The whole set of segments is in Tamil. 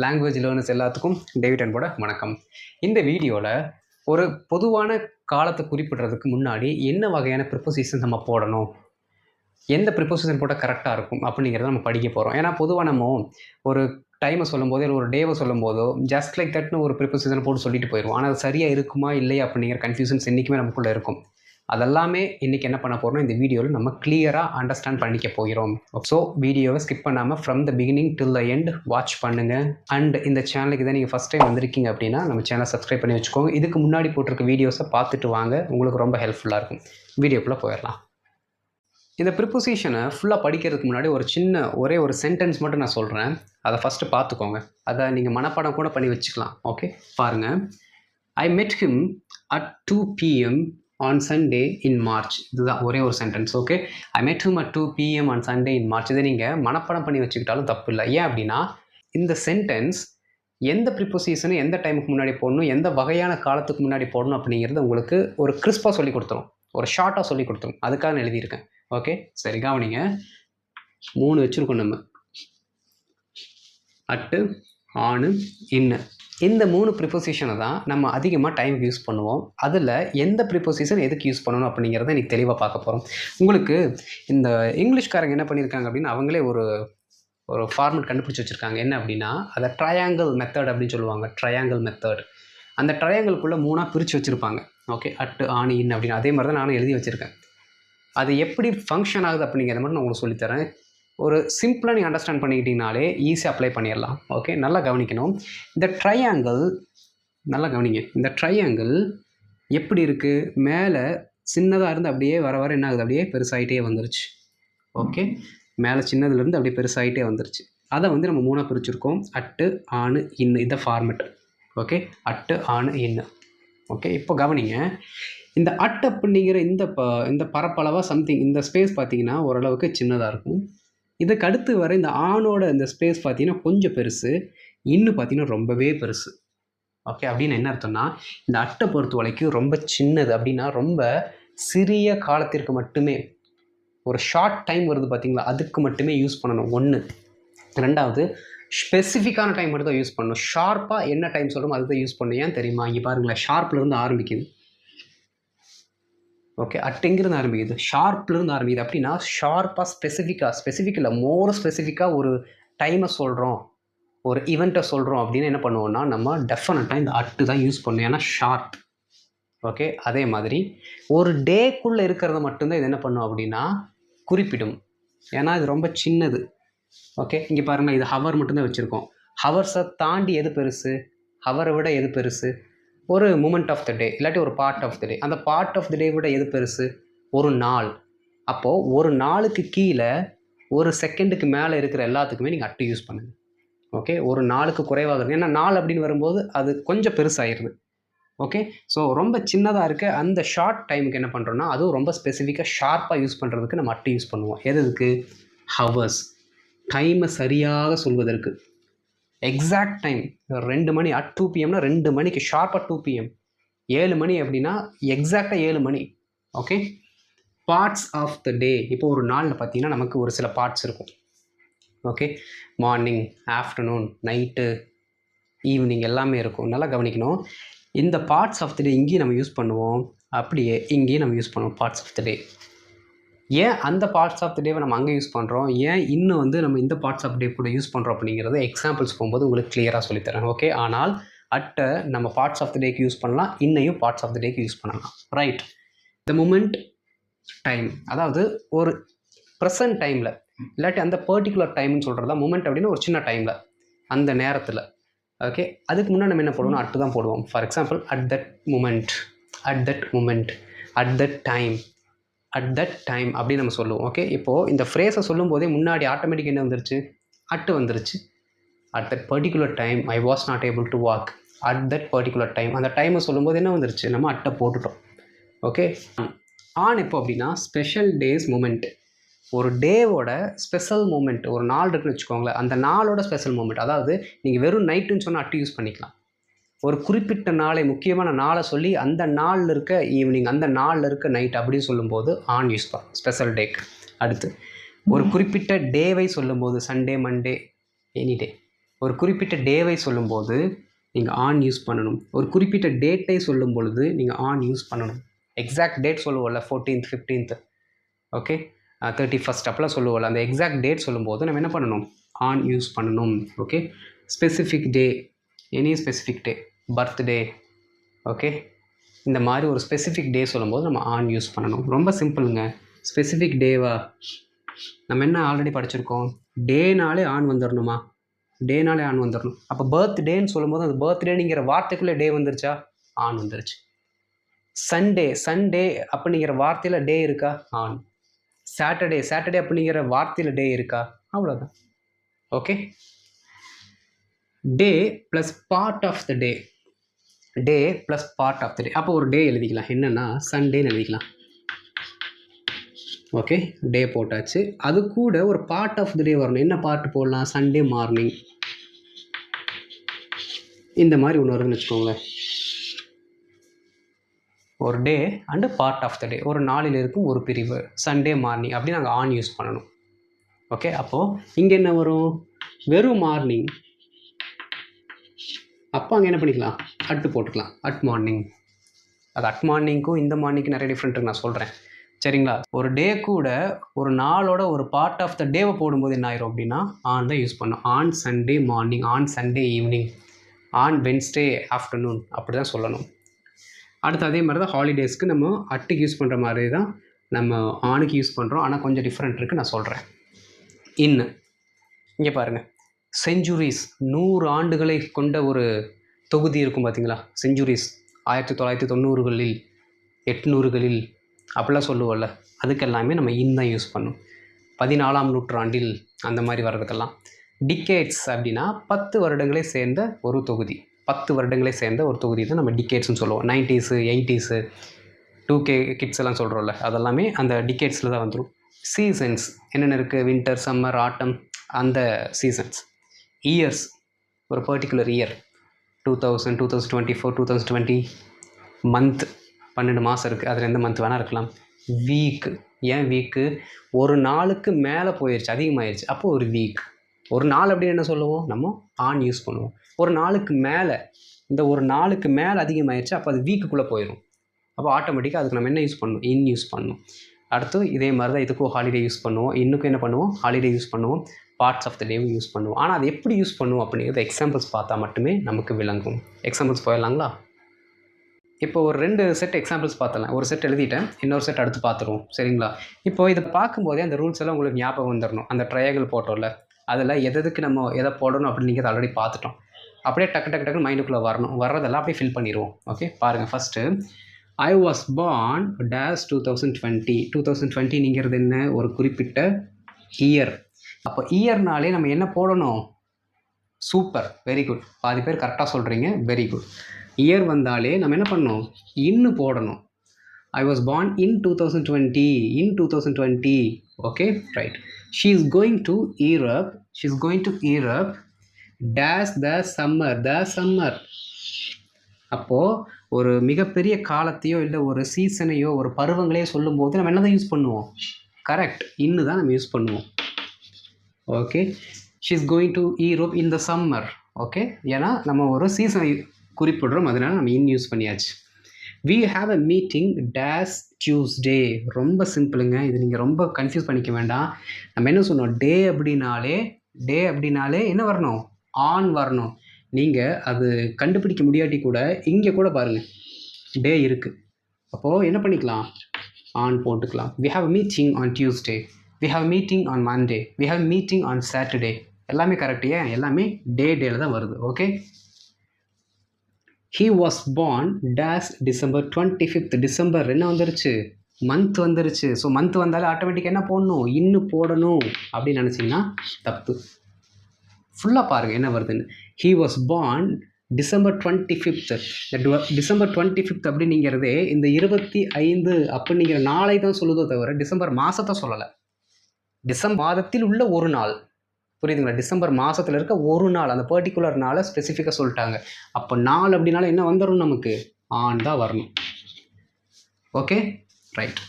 லாங்குவேஜ் லேர்னர்ஸ் எல்லாத்துக்கும் டேவிட் அன்போட வணக்கம். இந்த வீடியோவில் ஒரு பொதுவான காலத்தை குறிப்பிடுறதுக்கு முன்னாடி என்ன வகையான ப்ரிப்போசிஷன் நம்ம போடணும், எந்த ப்ரிப்போசிஷன் போட்டால் கரெக்டாக இருக்கும் அப்படிங்கிறத நம்ம படிக்க போகிறோம். ஏன்னா பொதுவாக நம்ம ஒரு டைமை சொல்லும் போதோ இல்லை ஒரு டேவை சொல்லும் போதோ ஜஸ்ட் லைக் தட்னு ஒரு ப்ரிப்போசிஷன் போட்டு சொல்லிட்டு போயிடுவோம். ஆனால் அது சரியாக இருக்குமா இல்லையா அப்படிங்கிற கன்ஃபியூஷன்ஸ் என்றைக்குமே நமக்குள்ளே இருக்கும். அதெல்லாமே இன்றைக்கி என்ன பண்ண போகிறோம், இந்த வீடியோவில் நம்ம கிளியராக அண்டர்ஸ்டாண்ட் பண்ணிக்க போகிறோம். ஸோ வீடியோவை ஸ்கிப் பண்ணாமல் from the beginning till the end watch பண்ணுங்கள். அண்ட் இந்த சேனலுக்கு தான் நீங்கள் ஃபஸ்ட் டைம் வந்திருக்கீங்க அப்படின்னா நம்ம சேனலை சப்ஸ்கிரைப் பண்ணி வச்சுக்கோங்க. இதுக்கு முன்னாடி போட்டிருக்க வீடியோஸை பார்த்துட்டு வாங்க, உங்களுக்கு ரொம்ப ஹெல்ப்ஃபுல்லாக இருக்கும். வீடியோக்குள்ளே போயிடலாம். இந்த ப்ரிப்போசிஷனை ஃபுல்லாக படிக்கிறதுக்கு முன்னாடி ஒரே ஒரு சென்டென்ஸ் மட்டும் நான் சொல்கிறேன். அதை ஃபஸ்ட்டு பார்த்துக்கோங்க. அதை நீங்கள் மனப்பாடம் கூட பண்ணி வச்சுக்கலாம். ஓகே, பாருங்கள். I met him at 2 PM on Sunday in March. இதுதான் ஒரே ஒரு sentence. Okay, I met him at 2 PM on Sunday in March. இதை நீங்கள் மனப்பாடம் பண்ணி வச்சுக்கிட்டாலும் தப்பு இல்லை. ஏன் அப்படின்னா இந்த சென்டென்ஸ் எந்த ப்ரிப்போசிஷனை எந்த டைமுக்கு முன்னாடி போடணும், எந்த வகையான காலத்துக்கு முன்னாடி போடணும் அப்படிங்கிறது உங்களுக்கு ஒரு கிறிஸ்பாக சொல்லி கொடுத்துரும், ஒரு ஷார்ட்டாக சொல்லி கொடுத்துரும். அதுக்காக நான் எழுதியிருக்கேன். ஓகே, சரி கவனிங்க. 3 வச்சுருக்கோம் நம்ம. அட்டு, ஆணு, இன்னு. இந்த 3 ப்ரிப்போசிஷனை தான் நம்ம அதிகமாக டைம் யூஸ் பண்ணுவோம். அதில் எந்த ப்ரிப்போசிஷன் எதுக்கு யூஸ் பண்ணணும் அப்படிங்கிறத இன்றைக்கி தெளிவாக பார்க்க போகிறோம். உங்களுக்கு இந்த இங்கிலீஷ்காரங்க என்ன பண்ணியிருக்காங்க அப்படின்னா அவங்களே ஒரு ஃபார்மெட் கண்டுபிடிச்சி வச்சுருக்காங்க. என்ன அப்படின்னா அதை ட்ரையாங்கிள் மெத்தட் அப்படின்னு சொல்லுவாங்க. Triangle method. அந்த ட்ரையாங்கிள்குள்ளே 3ஆக பிரித்து வச்சுருப்பாங்க. ஓகே, அட்டு, ஆணு, இன் அப்படின்னு. அதே மாதிரி தான் நானும் எழுதி வச்சுருக்கேன். அது எப்படி ஃபங்க்ஷன் ஆகுது அப்படிங்கிறத மட்டும் நான் உங்களுக்கு சொல்லித்தரேன். ஒரு சிம்பிளாக நீங்கள் அண்டர்ஸ்டாண்ட் பண்ணிக்கிட்டீங்கனாலே ஈஸியாக அப்ளை பண்ணிடலாம். ஓகே, நல்லா கவனிக்கணும். இந்த ட்ரையாங்கிள் நல்லா கவனிங்க. இந்த ட்ரையாங்கிள் எப்படி இருக்குது, மேலே சின்னதாக இருந்து அப்படியே வர வர என்ன ஆகுது, அப்படியே பெருசாகிட்டே வந்துருச்சு. ஓகே, மேலே சின்னதுலேருந்து அப்படியே பெருசாகிட்டே வந்துருச்சு. அதை நம்ம 3ஆக பிரிச்சுருக்கோம். அட்டு, ஆணு, இன்னு. இந்த ஃபார்மெட். ஓகே, அட்டு, ஆணு, இன்னு. ஓகே, இப்போ கவனிங்க. இந்த அட் அப்படிங்கிற இந்த பரப்பளவாக சம்திங் இந்த ஸ்பேஸ் பார்த்தீங்கன்னா ஓரளவுக்கு சின்னதாக இருக்கும். இதுக்கு அடுத்து வர இந்த ஆணோட இந்த ஸ்பேஸ் பார்த்தீங்கன்னா கொஞ்சம் பெருசு, இன்னும் பார்த்தீங்கன்னா ரொம்பவே பெருசு. ஓகே, அப்படின்னு என்ன அர்த்தம்னா இந்த அட்டை பொறுத்த வரைக்கும் ரொம்ப சின்னது அப்படின்னா ரொம்ப சிறிய காலத்திற்கு மட்டுமே, ஒரு ஷார்ட் டைம் வருது பார்த்தீங்களா, அதுக்கு மட்டுமே யூஸ் பண்ணணும். 1. 2வது ஸ்பெசிஃபிக்கான டைம் மட்டும் தான் யூஸ் பண்ணணும். ஷார்ப்பாக என்ன டைம் சொல்கிறோமோ அதுதான் யூஸ் பண்ணணும். ஏன் தெரியுமா, இங்கே பாருங்களேன், ஷார்ப்லேருந்து ஆரம்பிக்குது. ஓகே, அட்டுங்கிறது ஆரம்பிக்குது, ஷார்ப்லேருந்து ஆரம்பிக்குது. அப்படின்னா ஷார்ப்பாக ஸ்பெசிஃபிக் இல்லை, மோர் ஸ்பெசிஃபிக்காக ஒரு டைமை சொல்கிறோம், ஒரு ஈவெண்ட்டை சொல்கிறோம் அப்படின்னு என்ன பண்ணுவோம்னா நம்ம டெஃபினட்டாக இந்த அட்டு தான் யூஸ் பண்ணணும். ஏன்னா ஷார்ப். ஓகே, அதே மாதிரி ஒரு டேக்குள்ளே இருக்கிறத மட்டும்தான் இது என்ன பண்ணும் அப்படின்னா குறிப்பிடும். ஏன்னா இது ரொம்ப சின்னது. ஓகே, இங்கே பாருங்கள், இது ஹவர் மட்டும்தான் வச்சுருக்கோம். ஹவர்ஸை தாண்டி எது பெருசு, ஹவரை விட எது பெருசு, ஒரு மூமெண்ட் ஆஃப் த டே இல்லாட்டி ஒரு பார்ட் ஆஃப் த டே. அந்த பார்ட் ஆஃப் த டே விட எது பெருசு, ஒரு நாள். அப்போது ஒரு நாளுக்கு கீழே ஒரு செகண்டுக்கு மேலே இருக்கிற எல்லாத்துக்குமே நீங்கள் அட்டு யூஸ் பண்ணுங்கள். ஓகே, ஒரு நாளுக்கு குறைவாக இருக்குது. ஏன்னா நாள் அப்படின்னு வரும்போது அது கொஞ்சம் பெருசாகிடுது. ஓகே, ஸோ ரொம்ப சின்னதாக இருக்க அந்த ஷார்ட் டைமுக்கு என்ன பண்ணுறோன்னா அதுவும் ரொம்ப ஸ்பெசிஃபிக்காக ஷார்ப்பாக யூஸ் பண்ணுறதுக்கு நம்ம அட்டு யூஸ் பண்ணுவோம். எதுக்கு, ஹவர்ஸ், டைமை சரியாக சொல்வதற்கு. எக்ஸாக்ட் டைம் 2 மணி அட் 2 PMனா 2 மணிக்கு ஷார்ப்பாக 2 PM. 7 மணி அப்படின்னா எக்ஸாக்டாக 7 மணி. ஓகே, பார்ட்ஸ் ஆஃப் த டே. இப்போ ஒரு நாளில் பார்த்தீங்கன்னா நமக்கு ஒரு சில பார்ட்ஸ் இருக்கும். Okay, morning, afternoon, night, evening எல்லாமே இருக்கும். நல்லா கவனிக்கணும். இந்த பார்ட்ஸ் ஆஃப் த டே இங்கேயும் நம்ம யூஸ் பண்ணுவோம், அப்படியே இங்கேயும் நம்ம யூஸ் பண்ணுவோம் பார்ட்ஸ் ஆஃப் த டே. ஏன் அந்த பார்ட்ஸ் ஆஃப் த டேவை நம்ம அங்கே யூஸ் பண்ணுறோம், ஏன் இன்னும் நம்ம இந்த பார்ட்ஸ் ஆஃப் டே கூட யூஸ் பண்ணுறோம் அப்படிங்கிறத எக்ஸாம்பிள்ஸ் போகும்போது உங்களுக்கு கிளியராக சொல்லித்தரேன். ஓகே, ஆனால் அட்டை நம்ம பார்ட்ஸ் ஆஃப் த டேக்கு யூஸ் பண்ணலாம், இன்னையும் பார்ட்ஸ் ஆஃப் த டேக்கு யூஸ் பண்ணலாம். ரைட். த மூமெண்ட் டைம், அதாவது ஒரு ப்ரெசன்ட் டைமில் இல்லாட்டி அந்த பர்டிகுலர் டைம்னு சொல்கிறது தான் மூமெண்ட் அப்படின்னு. ஒரு சின்ன டைமில், அந்த நேரத்தில். ஓகே, அதுக்கு முன்னாடி நம்ம என்ன போடுவோம், அட்டு தான் போடுவோம். For example, at that moment, at that moment, at that time, at that time அப்படின்னு நம்ம சொல்லுவோம். ஓகே, இப்போது இந்த ஃப்ரேஸை சொல்லும் போதே முன்னாடி ஆட்டோமேட்டிக் என்ன வந்துருச்சு, அட்டு வந்துருச்சு. At that particular time I was not able to walk. At that particular time, அந்த டைமை சொல்லும்போது என்ன வந்துருச்சு, நம்ம அட்டை போட்டுட்டோம். ஓகே, ஆன் எப்போ அப்படின்னா ஸ்பெஷல் டேஸ் மூமெண்ட். ஒரு டேவோட ஸ்பெஷல் மூமெண்ட், ஒரு நாள் இருக்குன்னு வச்சுக்கோங்களேன், அந்த நாளோட ஸ்பெஷல் மூமெண்ட். அதாவது நீங்கள் வெறும் நைட்டுன்னு சொன்னால் அட்டு யூஸ் பண்ணிக்கலாம். ஒரு குறிப்பிட்ட நாளை, முக்கியமான நாளை சொல்லி அந்த நாளில் இருக்க ஈவினிங், அந்த நாளில் இருக்க நைட் அப்படின்னு சொல்லும்போது ஆன் யூஸ் பண்ணலாம், ஸ்பெஷல் டேக்கு. அடுத்து ஒரு குறிப்பிட்ட டேவை சொல்லும்போது சண்டே, மண்டே, எனி டே, ஒரு குறிப்பிட்ட டேவை சொல்லும்போது நீங்கள் ஆன் யூஸ் பண்ணணும். ஒரு குறிப்பிட்ட டேட்டை சொல்லும் பொழுது நீங்கள் ஆன் யூஸ் பண்ணணும். எக்ஸாக்ட் டேட் சொல்லுவோம்ல 14th 15th ஓகே 31st அப்போலாம் சொல்லுவோம்ல அந்த எக்ஸாக்ட் டேட் சொல்லும்போது நம்ம என்ன பண்ணணும் ஆன் யூஸ் பண்ணணும். ஓகே ஸ்பெசிஃபிக் டே எனி ஸ்பெசிஃபிக் டே பர்த்டே ஓகே இந்த மாதிரி ஒரு ஸ்பெசிஃபிக் டே சொல்லும்போது நம்ம ஆன் யூஸ் பண்ணணும். ரொம்ப சிம்பிளுங்க. ஸ்பெசிஃபிக் டேவா நம்ம என்ன ஆல்ரெடி படிச்சிருக்கோம் டேனாலே ஆன் வந்துடணுமா டேனாலே ஆன் வந்துடணும். அப்போ பர்த்டேன்னு சொல்லும்போது அந்த பர்த்டேங்கிற வார்த்தைக்குள்ளே டே வந்துருச்சா ஆன் வந்துருச்சு. சண்டே சண்டே அப்படிங்கிற வார்த்தையில் டே இருக்கா ஆன். சாட்டர்டே சாட்டர்டே அப்படிங்கிற வார்த்தையில் டே இருக்கா அவ்வளோதான். Okay day plus part of the day day plus part of the day அப்போ ஒரு டே எழுதிக்கலாம் என்னென்னா சண்டேன்னு எழுதிக்கலாம். ஓகே டே போட்டாச்சு. அது கூட ஒரு பார்ட் ஆஃப் த டே வரணும். என்ன பார்ட் போடலாம் சண்டே மார்னிங் இந்த மாதிரி ஒன்று வருதுன்னு வச்சுக்கோங்களேன். ஒரு day and part of the day ஒரு நாளில் இருக்கும் ஒரு பிரிவு சண்டே மார்னிங் அப்படி நாங்கள் ஆன் யூஸ் பண்ணணும். ஓகே அப்போது இங்கே என்ன வரும் வெறும் மார்னிங் அப்போ அங்கே என்ன பண்ணிக்கலாம் அட்டு போட்டுக்கலாம் அட் மார்னிங். அது அட் மார்னிங்க்கும் இந்த மார்னிங்க்கும் நிறைய டிஃப்ரெண்ட் இருக்கு நான் சொல்கிறேன் சரிங்களா. ஒரு டே கூட ஒரு நாளோட ஒரு பார்ட் ஆஃப் த டேவை போடும்போது என்ன ஆயிரும் அப்படின்னா ஆன் தான் யூஸ் பண்ணணும். On Sunday morning on Sunday evening on Wednesday afternoon அப்படி தான் சொல்லணும். அடுத்து அதே மாதிரி தான் ஹாலிடேஸ்க்கு நம்ம அட்டுக்கு யூஸ் பண்ணுற மாதிரி தான் நம்ம ஆனுக்கு யூஸ் பண்ணுறோம். ஆனால் கொஞ்சம் டிஃப்ரெண்ட் இருக்குது நான் சொல்கிறேன். இன்னு இங்கே பாருங்கள் செஞ்சுரிஸ் 100 ஆண்டுகளை கொண்ட ஒரு தொகுதி இருக்கும் பார்த்தீங்களா. செஞ்சுரிஸ் 1990களில் 800களில் அப்படிலாம் சொல்லுவோம்ல அதுக்கெல்லாமே நம்ம இன் தான் யூஸ் பண்ணணும். 14ஆம் நூற்றாண்டில் அந்த மாதிரி வர்றதுக்கெல்லாம். டிகேட்ஸ் அப்படின்னா 10 வருடங்களை சேர்ந்த ஒரு தொகுதி 10 வருடங்களை சேர்ந்த ஒரு தொகுதி தான் நம்ம டிகேட்ஸ்னு சொல்லுவோம். 90s 80s 2K கிட்ஸ் எல்லாம் சொல்கிறோம்ல அதெல்லாமே அந்த டிகேட்ஸில் தான் வந்துடும். சீசன்ஸ் என்னென்ன இருக்குது வின்டர் சம்மர் ஆட்டம் அந்த சீசன்ஸ். இயர்ஸ் ஒரு பர்டிகுலர் இயர் 2000 2024 2020 மந்த் 12 மாதம் இருக்குது அதில் எந்த மந்த் வேணால் இருக்கலாம். வீக் ஏன் வீக்கு ஒரு நாளுக்கு மேலே போயிடுச்சு அதிகமாகிடுச்சு அப்போ ஒரு வீக். ஒரு நாள் அப்படின்னு என்ன சொல்லுவோம் நம்ம ஆன் யூஸ் பண்ணுவோம். ஒரு நாளுக்கு மேலே இந்த ஒரு நாளுக்கு மேலே அதிகமாகிடுச்சு அப்போ அது வீக்குக்குள்ளே போயிடும். அப்போ ஆட்டோமேட்டிக்காக அதுக்கு நம்ம என்ன யூஸ் பண்ணணும் இன் யூஸ் பண்ணணும். அடுத்து இதே மாதிரி தான் இதுக்கும் ஹாலிடே யூஸ் பண்ணுவோம். இன்னுக்கும் என்ன பண்ணுவோம் ஹாலிடே யூஸ் பண்ணுவோம். பார்ட்ஸ் ஆஃப் த டேவும் யூஸ் பண்ணுவோம். ஆனால் அது எப்படி யூஸ் பண்ணுவோம் அப்படிங்கிறது எக்ஸாம்பிள்ஸ் பார்த்தா மட்டுமே நமக்கு விளங்கும். எக்ஸாம்பிள்ஸ் போயிடலாங்களா. இப்போ ஒரு 2 செட் எக்ஸாம்பிள்ஸ் பார்த்தலாம். ஒரு செட் எழுதிட்டேன் இன்னொரு செட் அடுத்து பார்த்துருவோம் சரிங்களா. இப்போ இதை பார்க்கும்போதே அந்த ரூல்ஸ் எல்லாம் உங்களுக்கு ஞாபகம் வந்துடணும். அந்த ட்ரையாங்கிள் போட்டோம்ல அதில் எதுக்கு நம்ம எதை போடணும் அப்படின்னு நீங்கள் ஆல்ரெடி பார்த்துட்டோம். அப்படியே டக்கு டக்கு டக்குன்னு மைண்டுக்குள்ளே வரணும். வர்றதெல்லாம் அப்படியே ஃபில் பண்ணிடுவோம். ஓகே பாருங்கள் first I was born days 2020 2020ங்கிறது என்ன ஒரு குறிப்பிட்ட இயர். அப்போ இயர்னாலே நம்ம என்ன போடணும் சூப்பர் வெரி குட் பாதி பேர் கரெக்டாக சொல்கிறீங்க வெரி குட். இயர் வந்தாலே நம்ம என்ன பண்ணணும் இன்னு போடணும். I was born in 2020 okay right. She is going to Europe dash the summer. அப்போது ஒரு மிகப்பெரிய காலத்தையோ இல்லை ஒரு சீசனையோ ஒரு பருவங்களையோ சொல்லும்போது நம்ம என்ன தான் யூஸ் பண்ணுவோம் கரெக்ட் இன்னு தான் நம்ம யூஸ் பண்ணுவோம். Okay she is going to Europe in the summer okay ஏன்னா நம்ம ஒரு சீசனை குறிப்பிடுறோம் அதனால் நம்ம இன் யூஸ் பண்ணியாச்சு. We have a meeting days Tuesday. ரொம்ப சிம்பிளுங்க. இது நீங்கள் ரொம்ப கன்ஃபியூஸ் பண்ணிக்க வேண்டாம். நம்ம என்ன சொன்னோம் டே அப்படின்னாலே என்ன வரணும் ஆன் வரணும். நீங்கள் அது கண்டுபிடிக்க முடியாட்டி கூட இங்கே கூட பாருங்கள் டே இருக்குது. அப்போது என்ன பண்ணிக்கலாம் ஆன் போட்டுக்கலாம். We have meeting on Tuesday we have meeting on Monday we have meeting on Saturday எல்லாமே கரெக்ட். ஏன் எல்லாமே டேல தான் வருது. Okay he was born dash December 25th. December என்ன வந்துருச்சு மந்த் வந்துருச்சு. ஸோ மந்த் வந்தாலே ஆட்டோமேட்டிக்காக என்ன போடணும் இன்னு போடணும் அப்படின்னு நினச்சிங்கன்னா தப்பு. ஃபுல்லாக பாருங்கள் என்ன வருதுன்னு. he was born December 25th. December 25th அப்படிங்கிறதே இந்த 25 அப்படிங்கிற நாளை தான் சொல்லுதோ தவிர டிசம்பர் மாதத்தை சொல்லலை. டிசம்பர் மாதத்தில் உள்ள ஒரு நாள் புரியுதுங்களா. டிசம்பர் மாதத்தில் இருக்க ஒரு நாள் அந்த பர்டிகுலர் நாளை ஸ்பெசிஃபிக்காக சொல்லிட்டாங்க. அப்போ நாள் அப்படின்னால என்ன வந்துடும் நமக்கு ஆன் தான் வரணும். Okay right.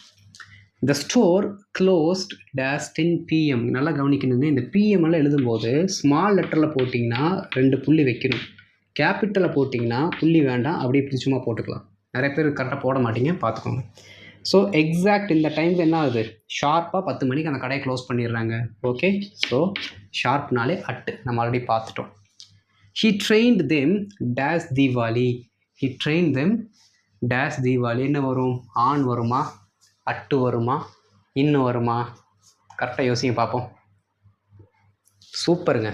த ஸ்டோர் க்ளோஸ்ட் டேஸ் 10 PM. நல்லா கவனிக்கணுங்க. இந்த PM எல்லாம் எழுதும்போது ஸ்மால் லெட்டரில் போட்டிங்கன்னா 2 புள்ளி வைக்கணும். கேபிட்டலில் போட்டிங்கன்னா புள்ளி வேண்டாம், அப்படியே இப்படி சும்மா போட்டுக்கலாம். நிறைய பேர் கரெக்டாக போட மாட்டீங்க, பார்த்துக்கோங்க. ஸோ எக்ஸாக்ட் இந்த டைமுக்கு என்ன ஆகுது, ஷார்ப்பாக 10 மணிக்கு அந்த கடையை க்ளோஸ் பண்ணிடுறாங்க. ஓகே, ஸோ ஷார்ப்னாலே அட்டு நம்ம ஆல்ரெடி பார்த்துட்டோம். He trained them dash Diwali. He trained them dash Diwali. என்ன வரும், ஆன் வருமா, அட்டு வருமா, இன்னும் வருமா? கரெக்டாக யோசிங்க பார்ப்போம். சூப்பருங்க,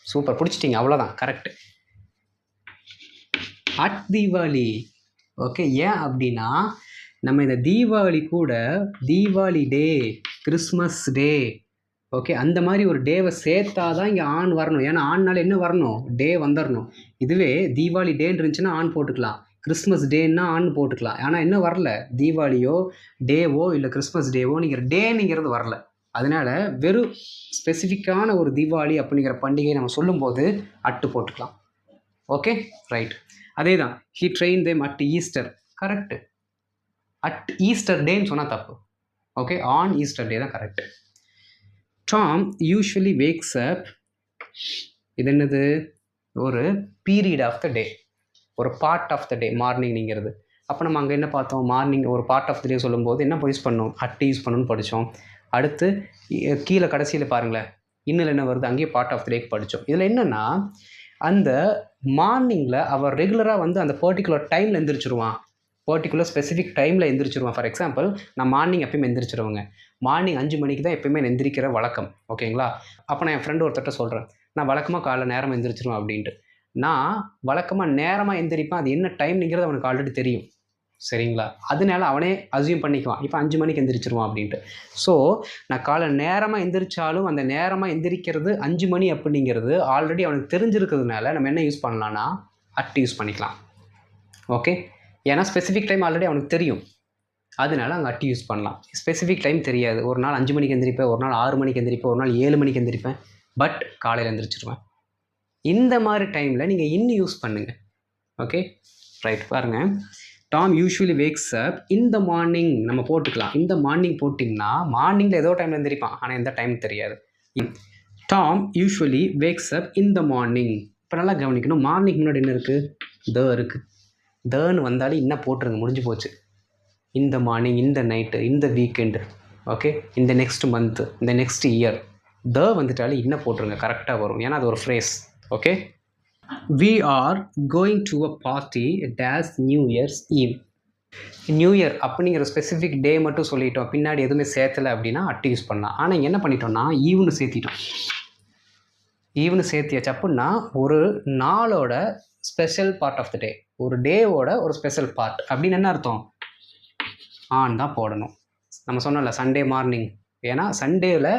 சூப்பர், பிடிச்சிட்டிங்க, அவ்வளோதான், கரெக்ட். அட் தீபாவளி. ஓகே, ஏன் அப்படின்னா நம்ம இந்த தீபாவளி கூட தீபாவளி டே, கிறிஸ்மஸ் டே, ஓகே, அந்த மாதிரி ஒரு டேவை சேர்த்தா தான் இங்கே ஆன் வரணும். ஏன்னா ஆன்னால என்ன வரணும், டே வந்துடணும். இதுவே தீபாவளி டேன்னு இருந்துச்சுன்னா ஆன் போட்டுக்கலாம், கிறிஸ்மஸ் டேன்னா ஆன் போட்டுக்கலாம். ஆனால் என்ன வரல, தீபாவளியோ டேவோ இல்லை கிறிஸ்மஸ் டேவோ நீங்கள் டேனுங்கிறது வரல. அதனால வெறும் ஸ்பெசிஃபிக்கான ஒரு தீபாவளி அப்படிங்கிற பண்டிகை நம்ம சொல்லும்போது அட்டு போட்டுக்கலாம். Okay, right. அதே தான், he train them at Easter. Correct. At Easter டேன்னு சொன்னால் தப்பு. ஓகே, ஆன் ஈஸ்டர் டே தான் correct. Tom usually wakes up. இது என்னது, ஒரு பீரியட் ஆஃப் த டே, ஒரு பார்ட் ஆஃப் த டே, மார்னிங்கிறது. அப்போ நம்ம அங்கே என்ன பார்த்தோம், மார்னிங் ஒரு பார்ட் ஆஃப் த டே சொல்லும்போது என்ன யூஸ் பண்ணணும், அட் யூஸ் பண்ணணும்னு படித்தோம். அடுத்து கீழே கடைசியில் பாருங்களேன், இன்னும் என்ன வருது, அங்கேயே பார்ட் ஆஃப் த டேக்கு படித்தோம். இதில் என்னென்னா அந்த மார்னிங்கில் அவர் ரெகுலராக வந்து அந்த பர்டிகுலர் டைமில் எந்திரிச்சிருவான், பர்டிகுலர் ஸ்பெசிஃபிக் டைமில் எந்திரிச்சிருவான். ஃபார் எக்ஸாம்பிள், நான் மார்னிங் எப்பயுமே எந்திரிச்சிருவாங்க, மார்னிங் 5 மணிக்கு தான் எப்பயுமே எந்திரிக்கிற வழக்கம். ஓகேங்களா? அப்போ நான் என் ஃப்ரெண்டு ஒருத்தட்ட சொல்கிறேன், நான் வழக்கமாக காலைல நேரமாக எந்திரிச்சிருவேன் அப்படின்ட்டு. நான் வழக்கமாக நேரமாக எந்திரிப்பேன், அது என்ன டைம்ங்கிறது அவனுக்கு ஆல்ரெடி தெரியும். சரிங்களா? அதனால அவனே அசியூம் பண்ணிக்குவான், இப்போ 5 மணிக்கு எந்திரிச்சிருவான் அப்படின்ட்டு. ஸோ நான் காலை நேரமாக எந்திரிச்சாலும் அந்த நேரமாக எந்திரிக்கிறது 5 மணி அப்படிங்கிறது ஆல்ரெடி அவனுக்கு தெரிஞ்சிருக்கிறதுனால நம்ம என்ன யூஸ் பண்ணலான்னா அட் யூஸ் பண்ணிக்கலாம். ஓகே, ஏன்னா ஸ்பெசிஃபிக் டைம் ஆல்ரெடி அவனுக்கு தெரியும், அதனால அங்கே அட்டு யூஸ் பண்ணலாம். ஸ்பெசிஃபிக் டைம் தெரியாது, ஒரு நாள் 5 மணிக்கு எந்திரிப்பேன், ஒரு நாள் 6 மணிக்கு எந்திரிப்பேன், ஒரு நாள் 7 மணிக்கு எந்திரிப்பேன், பட் காலையில் எந்திரிச்சிருவேன். இந்த மாதிரி டைமில் நீங்கள் இன்னும் யூஸ் பண்ணுங்கள். Okay, right. பாருங்கள், Tom usually wakes up in the morning. நம்ம போட்டுக்கலாம், இந்த மார்னிங் போட்டிங்கன்னா மார்னிங்கில் ஏதோ டைமில் எந்திரிப்பான், ஆனால் எந்த டைம் தெரியாது. Tom usually wakes up in the morning. இப்போ நல்லா கவனிக்கணும், மார்னிங் முன்னாடி என்ன இருக்குது, த இருக்குது. தன்னு வந்தாலும் இன்னும் போட்டுருங்க, முடிஞ்சு போச்சு. இந்த மார்னிங், இந்த நைட்டு, இந்த வீக்கெண்டு, ஓகே, இந்த நெக்ஸ்ட் மந்த்து, இந்த நெக்ஸ்ட் இயர், த வந்துட்டாலும் இன்னும் போட்டுருங்க, கரெக்டாக வரும். ஏன்னா அது ஒரு phrase. Okay, we are going to a party dash New Year's Eve. New year அப்படிங்கிற ஸ்பெசிஃபிக் டே மட்டும் சொல்லிட்டோம், பின்னாடி எதுவுமே சேர்த்தலை அப்படின்னா அட்டு யூஸ் பண்ணலாம். ஆனால் இங்கே என்ன பண்ணிட்டோம்னா ஈவ்னு சேர்த்திட்டோம். ஈவ்னு சேர்த்தியாச்சு அப்படின்னா ஒரு நாளோட special part of the day, ஒரு டேவோட ஒரு ஸ்பெஷல் பார்ட் அப்படின்னு என்ன அர்த்தம், ஆன் தான் போடணும். நம்ம சொன்னோம்ல சண்டே மார்னிங், ஏன்னா சண்டேவில்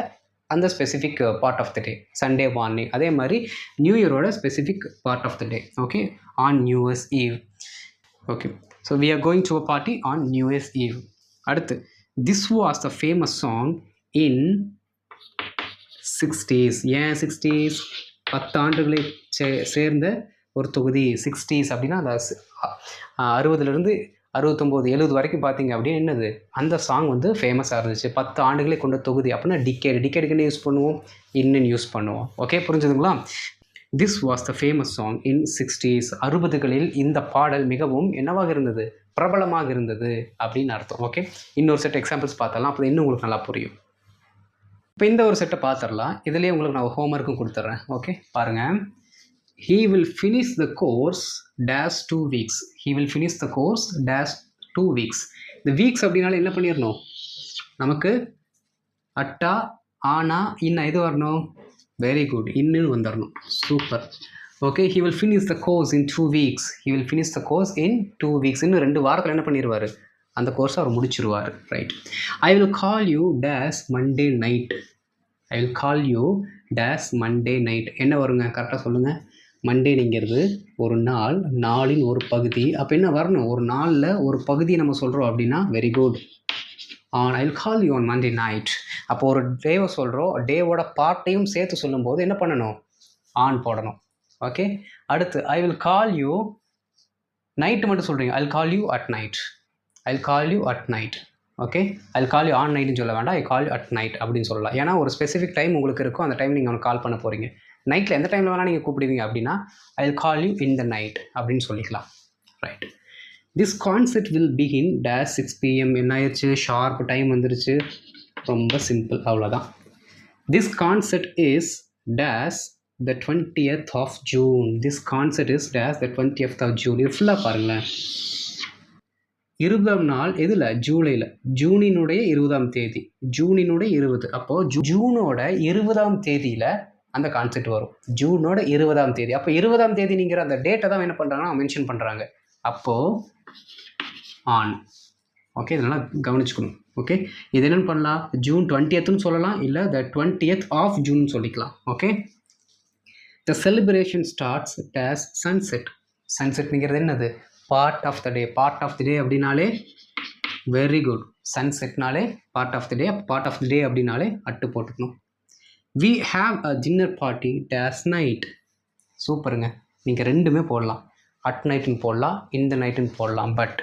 அந்த specific part of the day Sunday morning. அதே மாதிரி நியூ இயரோட specific part of the day, okay, on New Year's Eve. Okay, so we are going to a party on New Year's Eve. அடுத்து, this was the famous song in 60s. ஏன் 60s, 10 ஆண்டுகளை சேர்ந்த ஒரு தொகுதி. 60s அப்படின்னா அந்த 60லேருந்து 69, 70 வரைக்கும் பார்த்தீங்க அப்படின்னு என்னது, அந்த சாங் வந்து ஃபேமஸாக இருந்துச்சு. 10 ஆண்டுகளே கொண்ட தொகுதி அப்படின்னா டிக்கேடுக்கு என்ன யூஸ் பண்ணுவோம், இன்னும் யூஸ் பண்ணுவோம். ஓகே, புரிஞ்சுதுங்களா? This was the famous song in 60s. 60களில் இந்த பாடல் மிகவும் என்னவாக இருந்தது, பிரபலமாக இருந்தது அப்படின்னு அர்த்தம். ஓகே, இன்னொரு செட் எக்ஸாம்பிள்ஸ் பார்த்தரலாம், அப்போ இன்னும் உங்களுக்கு நல்லா புரியும். இப்போ இந்த ஒரு செட்டை பார்த்துடலாம், இதுலேயே உங்களுக்கு நான் ஹோம்ஒர்க்கும் கொடுத்துட்றேன். ஓகே, பாருங்கள். He will finish the course dash 2 weeks. He will finish the course dash 2 weeks. இந்த வீக்ஸ் அப்படின்னால என்ன பண்ணிடணும், நமக்கு அட்டா ஆனா இன்னும் எது வரணும், வெரி குட், இன்னுன்னு வந்துடணும். Super. Okay, he will finish the course in 2 weeks. He will finish the course in 2 weeks. இன்னும் 2 வாரத்தில் என்ன பண்ணிடுவார், அந்த கோர்ஸை அவர் முடிச்சிருவார். Right. I will call you dash Monday night. I will call you dash Monday night. என்ன வருங்க, கரெக்டாக சொல்லுங்கள். மண்டேங்கிறது ஒரு நாள், நாளின் ஒரு பகுதி. அப்போ என்ன வரணும், ஒரு நாளில் ஒரு பகுதியை நம்ம சொல்கிறோம் அப்படின்னா very good, on I will call you on Monday night. அப்போ ஒரு டேவை சொல்கிறோம், டேவோட பார்ட்டையும் சேர்த்து சொல்லும்போது என்ன பண்ணணும், ஆன் போடணும். ஓகே, அடுத்து I will call you, night மட்டும் சொல்கிறீங்க, I will call you at night. I will call you at night. Okay, I call you on நைட்னு சொல்ல வேண்டாம், I call you at night அப்படின்னு சொல்லலாம். ஏன்னா ஒரு ஸ்பெசிஃபிக் டைம் உங்களுக்கு இருக்கும், அந்த டைம் நீங்கள் அவனுக்கு கால் பண்ண போகிறீங்க. நைட்டில் எந்த டைமில் வேணால் நீங்கள் கூப்பிடுவீங்க அப்படின்னா ஐ call you in the night அப்படின்னு சொல்லிக்கலாம். Right. This concept will begin dash 6 PM. என்ன ஆயிடுச்சு? ஷார்ப் டைம் வந்துருச்சு. ரொம்ப சிம்பிள், அவ்வளோதான். This concept is dash the 20th of June. This concept is dash the 20th of June. இது ஃபுல்லாக பாருங்களேன். 20ஆம் நாள் எதில்? ஜூலையில். ஜூனினுடைய 20ஆம் தேதி. ஜூனினுடைய 20. அப்போது ஜூனோட 20ஆம் தேதியில் அந்த கான்செப்ட் வரும். ஜூனோட 20ஆம் தேதி. அப்போ 20ஆம் தேதிங்கிற அந்த டேட்டை தான் என்ன பண்ணுறாங்கன்னா மென்ஷன் பண்ணுறாங்க. அப்போது ஆன். ஓகே, இதெல்லாம் கவனிச்சுக்கணும். ஓகே, இது என்னென்னு பண்ணலாம்? ஜூன் 20th சொல்லலாம், இல்லை the 20th of June சொல்லிக்கலாம். Okay, the celebration starts as sunset. sunsetங்கிறது என்னது? Part of the day. Part of the day அப்படின்னாலே வெரி குட். சன்செட்னாலே part of the day. Part of the day அப்படின்னாலே அட்டு போட்டுக்கணும். we have a dinner party dash night. சூப்பருங்க. நீங்கள் ரெண்டுமே போடலாம். அட் நைட்டுன்னு போடலாம், இந்த நைட்டுன்னு போடலாம். பட்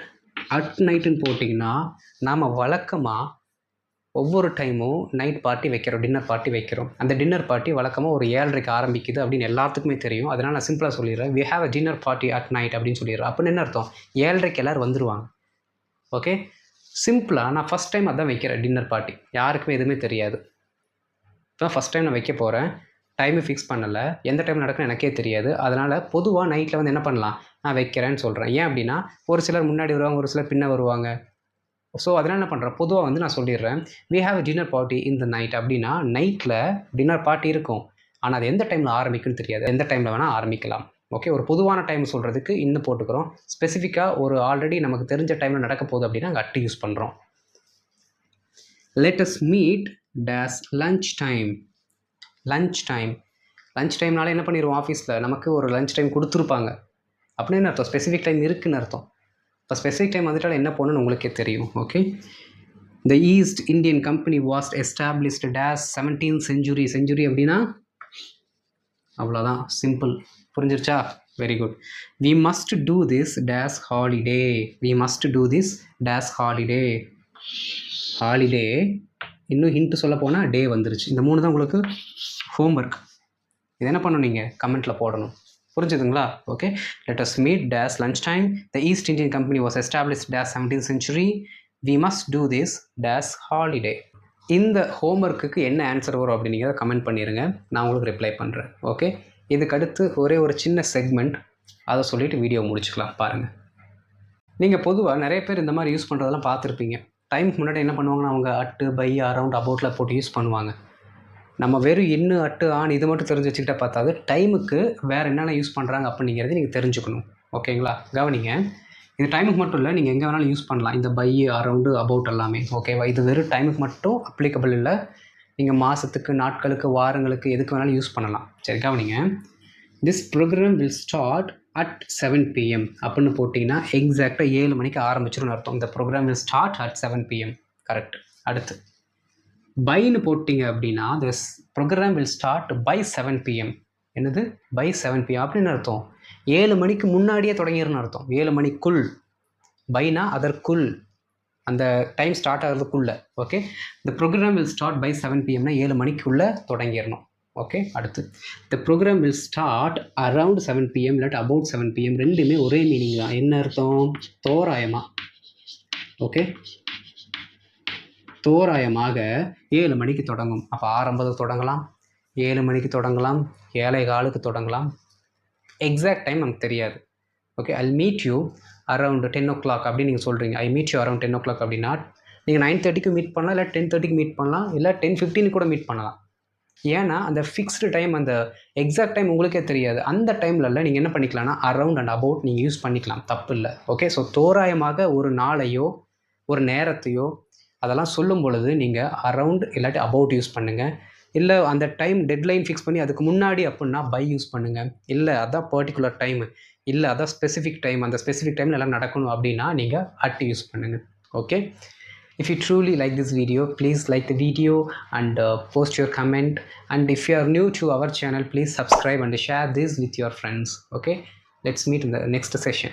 அட் நைட்டுன்னு போட்டிங்கன்னா நாம் வழக்கமாக ஒவ்வொரு டைமும் நைட் பார்ட்டி வைக்கிறோம், டின்னர் பார்ட்டி வைக்கிறோம். அந்த டின்னர் பார்ட்டி வழக்கமாக ஒரு 7:30 ஆரம்பிக்குது அப்படின்னு எல்லாத்துக்குமே தெரியும். அதனால் நான் சிம்பிளாக சொல்லிடுறேன், we have a dinner party at night அப்படின்னு சொல்லிடுறேன். அப்படின்னு என்ன அர்த்தம்? 7:30 எல்லோரும் வந்துடுவாங்க. ஓகே, சிம்பிளாக நான் ஃபஸ்ட் டைம் அதான் வைக்கிறேன் டின்னர் பார்ட்டி. யாருக்குமே எதுவுமே தெரியாது. இப்போ ஃபஸ்ட் டைம் நான் வைக்க போகிறேன். டைமு ஃபிக்ஸ் பண்ணலை, எந்த டைம் நடக்குன்னு எனக்கே தெரியாது. அதனால் பொதுவாக நைட்டில் வந்து என்ன பண்ணலாம், நான் வைக்கிறேன்னு சொல்கிறேன். ஏன் அப்படின்னா ஒரு சிலர் முன்னாடி வருவாங்க, ஒரு சிலர் பின்ன வருவாங்க. ஸோ அதனால் என்ன பண்ணுறேன், பொதுவாக வந்து நான் சொல்லிடுறேன், we have a dinner party in the night. அப்படின்னா நைட்டில் டின்னர் பார்ட்டி இருக்கும், ஆனால் அது எந்த டைமில் ஆரம்பிக்குன்னு தெரியாது. எந்த டைமில் வேணால் ஆரம்பிக்கலாம். ஓகே, ஒரு பொதுவான டைம் சொல்கிறதுக்கு இன்னும் போட்டுக்கிறோம். ஸ்பெசிஃபிக்காக ஒரு ஆல்ரெடி நமக்கு தெரிஞ்ச டைமில் நடக்க போகுது அப்படின்னா அங்கே அட்டு யூஸ் பண்ணுறோம். let us meet dash lunch time. Lunch time. Lunch டைம்னால என்ன பண்ணிடுவோம், ஆஃபீஸில் நமக்கு ஒரு லன்ச் டைம் கொடுத்துருப்பாங்க. அப்படின்னு என்ன அர்த்தம்? ஸ்பெசிஃபிக் டைம் இருக்குதுன்னு அர்த்தம். இப்போ ஸ்பெசிஃபிக் டைம் வந்துட்டால் என்ன பண்ணணும்னு உங்களுக்கே தெரியும். Okay, the east Indian company was established dash 17th century. Century அப்படின்னா அவ்வளோதான், simple. புரிஞ்சிருச்சா? Very good. We must do this dash holiday. We must do this dash holiday. Holiday இன்னும் ஹிண்ட்டு சொல்ல போனால் டே வந்துருச்சு. இந்த 3 தான் உங்களுக்கு ஹோம்ஒர்க். இது என்ன பண்ணணும், நீங்கள் கமெண்ட்டில் போடணும். புரிஞ்சுதுங்களா? Okay, let us meet dash lunch time. The East Indian Company was established dash 17th century. We must do this dash holiday. இந்த ஹோம்ஒர்க்குக்கு என்ன ஆன்சர் வரும் அப்படின்னு நீங்கள் கமெண்ட் பண்ணிடுங்க, நான் உங்களுக்கு ரிப்ளை பண்ணுறேன். ஓகே, இதுக்கு அடுத்து ஒரே ஒரு சின்ன செக்மெண்ட், அதை சொல்லிவிட்டு வீடியோ முடிச்சுக்கலாம். பாருங்கள், நீங்கள் பொதுவாக நிறைய பேர் இந்த மாதிரி யூஸ் பண்ணுறதெல்லாம் பார்த்துருப்பீங்க. டைமுக்கு முன்னாடி என்ன பண்ணுவாங்கன்னா அவங்க அட்டு, பை, அரவுண்ட், அபவுட்டில் போட்டு யூஸ் பண்ணுவாங்க. நம்ம வெறும் இன்னு, அட்டு, ஆன் இது மட்டும் தெரிஞ்சு வச்சுக்கிட்டா பார்த்தாது, டைமுக்கு வேறு என்னென்ன யூஸ் பண்ணுறாங்க அப்படிங்கிறது நீங்கள் தெரிஞ்சுக்கணும். ஓகேங்களா? கவனிங்க, இது டைமுக்கு மட்டும் இல்லை, நீங்கள் எங்கே வேணாலும் யூஸ் பண்ணலாம். இந்த பை, அரவுண்டு, அபவுட் எல்லாமே. ஓகேவா? இது வெறும் டைமுக்கு மட்டும் அப்ளிகபிள் இல்லை. நீங்கள் மாதத்துக்கு, நாட்களுக்கு, வாரங்களுக்கு எதுக்கு வேணாலும் யூஸ் பண்ணலாம். சரி, கவனிங்க. This program will start at 7 PM அப்படின்னு போட்டிங்கன்னா எக்ஸாக்டாக 7 மணிக்கு ஆரம்பிச்சிருன்னு அர்த்தம். இந்த program will start at 7 PM. Correct. அடுத்து பைன்னு போட்டிங்க அப்படின்னா this program will start by 7 PM. என்னது? பை 7 PM அப்படின்னு அர்த்தம் 7 மணிக்கு முன்னாடியே தொடங்கிடுன்னு அர்த்தம். 7 மணிக்குள். பைனா அதற்குள், அந்த டைம் ஸ்டார்ட் ஆகிறதுக்குள்ளே. ஓகே, இந்த ப்ரோக்ராம் வில் ஸ்டார்ட் பை 7 PMனா 7 மணிக்குள்ளே தொடங்கிடணும். ஓகே, அடுத்து the program will start around 7 PM இல்லாட்டி அபவுட் 7 PM. ரெண்டுமே ஒரே மீனிங் தான். என்ன அர்த்தம்? தோராயமாக. ஓகே, தோராயமாக 7 மணிக்கு தொடங்கும். அப்போ ஆரம்பத்துக்கு தொடங்கலாம், 7 மணிக்கு தொடங்கலாம், 7:15 தொடங்கலாம். எக்ஸாக்ட் டைம் நமக்கு தெரியாது. Okay, I meet you around 10 o'clock அப்படின்னு நீங்கள் சொல்கிறீங்க. I meet you around 10 o'clock அப்படின்னா நீங்கள் 9:30க்கு மீட் பண்ணலாம், இல்லை 10:30க்கு மீட் பண்ணலாம், இல்லை 10:15 கூட மீட் பண்ணலாம். ஏன்னா அந்த ஃபிக்ஸ்டு டைம், அந்த எக்ஸாக்ட் டைம் உங்களுக்கே தெரியாது. அந்த டைம்லலாம் நீங்கள் என்ன பண்ணிக்கலாம்னா அரவுண்ட் அண்ட் அபவுட் நீங்கள் யூஸ் பண்ணிக்கலாம், தப்பு இல்லை. ஓகே, ஸோ தோராயமாக ஒரு நாளையோ ஒரு நேரத்தையோ அதெல்லாம் சொல்லும் பொழுது நீங்கள் அரவுண்ட் இல்லாட்டி அபவுட் யூஸ் பண்ணுங்கள். இல்லை அந்த டைம் டெட்லைன் ஃபிக்ஸ் பண்ணி அதுக்கு முன்னாடி அப்படின்னா பை யூஸ் பண்ணுங்கள். இல்லை அதான் பர்டிகுலர் டைமு, இல்லை அதான் ஸ்பெசிஃபிக் டைம், அந்த ஸ்பெசிஃபிக் டைமில் எல்லாம் நடக்கணும் அப்படின்னா நீங்கள் அட் யூஸ் பண்ணுங்கள். Okay, if you truly like this video, please like the video and post your comment, and if you are new to our channel, please subscribe and share this with your friends. Okay, let's meet in the next session.